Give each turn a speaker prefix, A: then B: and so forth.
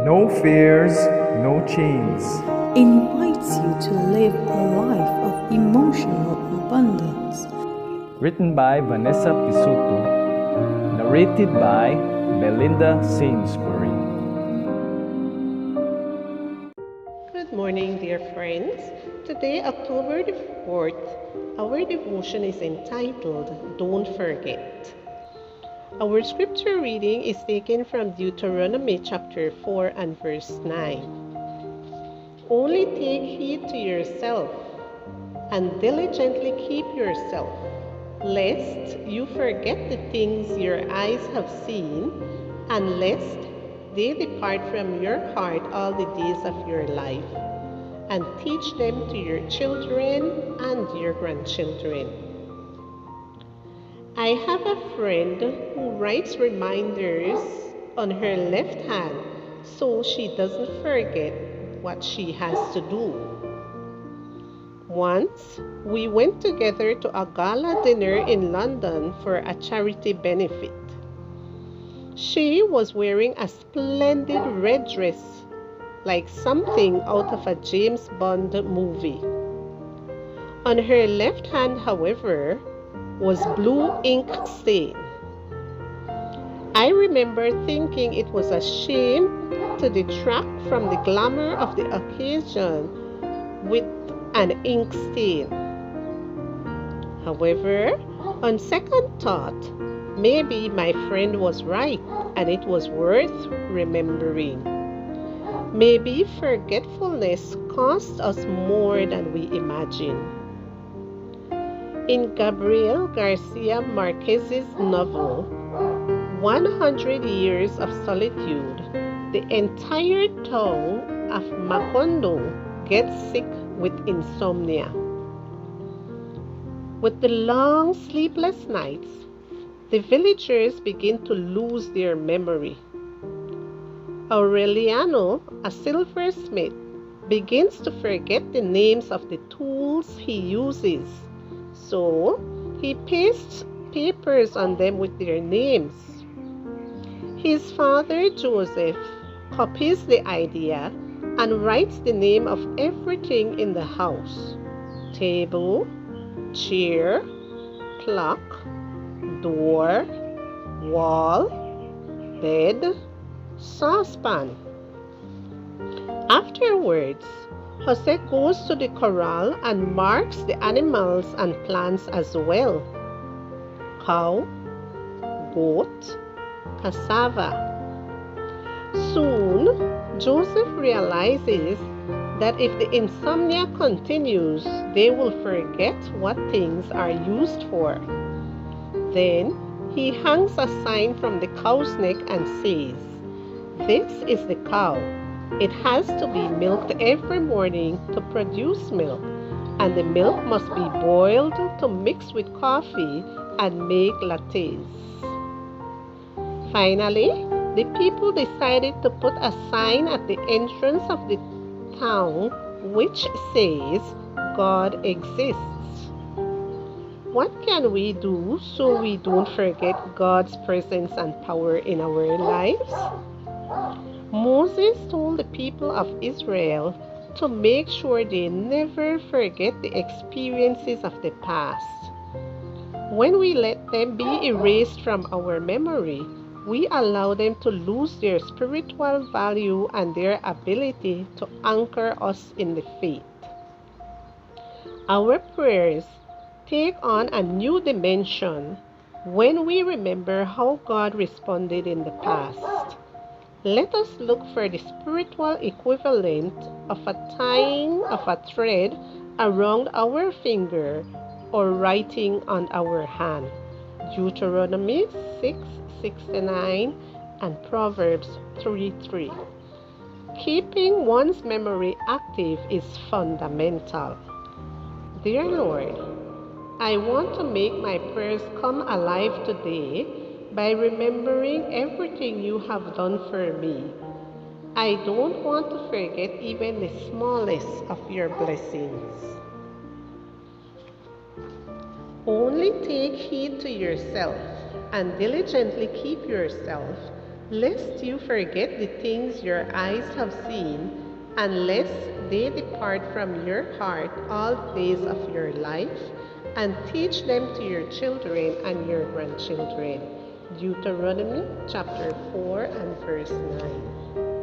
A: No fears, no chains.
B: Invites you to live a life of emotional abundance.
A: Written by Vanessa Pisuto. Narrated by Belinda Sainsbury.
C: Good morning, dear friends. Today, October the 4th, our devotion is entitled Don't Forget. Our scripture reading is taken from Deuteronomy chapter 4 and verse 9. Only take heed to yourself and diligently keep yourself, lest you forget the things your eyes have seen, and lest they depart from your heart all the days of your life, and teach them to your children and your grandchildren. I have a friend who writes reminders on her left hand so she doesn't forget what she has to do. Once, we went together to a gala dinner in London for a charity benefit. She was wearing a splendid red dress, like something out of a James Bond movie. On her left hand, however, was blue ink stain. I remember thinking it was a shame to detract from the glamour of the occasion with an ink stain. However, on second thought, maybe my friend was right and it was worth remembering. Maybe forgetfulness costs us more than we imagine. In Gabriel Garcia Marquez's novel, 100 Years of Solitude, the entire town of Macondo gets sick with insomnia. With the long sleepless nights, the villagers begin to lose their memory. Aureliano, a silversmith, begins to forget the names of the tools he uses. So, he pastes papers on them with their names. His father, Joseph, copies the idea and writes the name of everything in the house: table, chair, clock, door, wall, bed, saucepan. Afterwards, Jose goes to the corral and marks the animals and plants as well: cow, goat, cassava. Soon, Joseph realizes that if the insomnia continues, they will forget what things are used for. Then, he hangs a sign from the cow's neck and says, "This is the cow. It has to be milked every morning to produce milk, and the milk must be boiled to mix with coffee and make lattes." Finally, the people decided to put a sign at the entrance of the town which says, "God exists." What can we do so we don't forget God's presence and power in our lives? Moses told the people of Israel to make sure they never forget the experiences of the past. When we let them be erased from our memory, we allow them to lose their spiritual value and their ability to anchor us in the faith. Our prayers take on a new dimension when we remember how God responded in the past. Let us look for the spiritual equivalent of a tying of a thread around our finger or writing on our hand. Deuteronomy 6:69 and Proverbs 3:3. Keeping one's memory active is fundamental. Dear Lord, I want to make my prayers come alive today by remembering everything you have done for me. I don't want to forget even the smallest of your blessings. Only take heed to yourself and diligently keep yourself, lest you forget the things your eyes have seen, and lest they depart from your heart all the days of your life, and teach them to your children and your grandchildren. Deuteronomy chapter 4 and verse 9.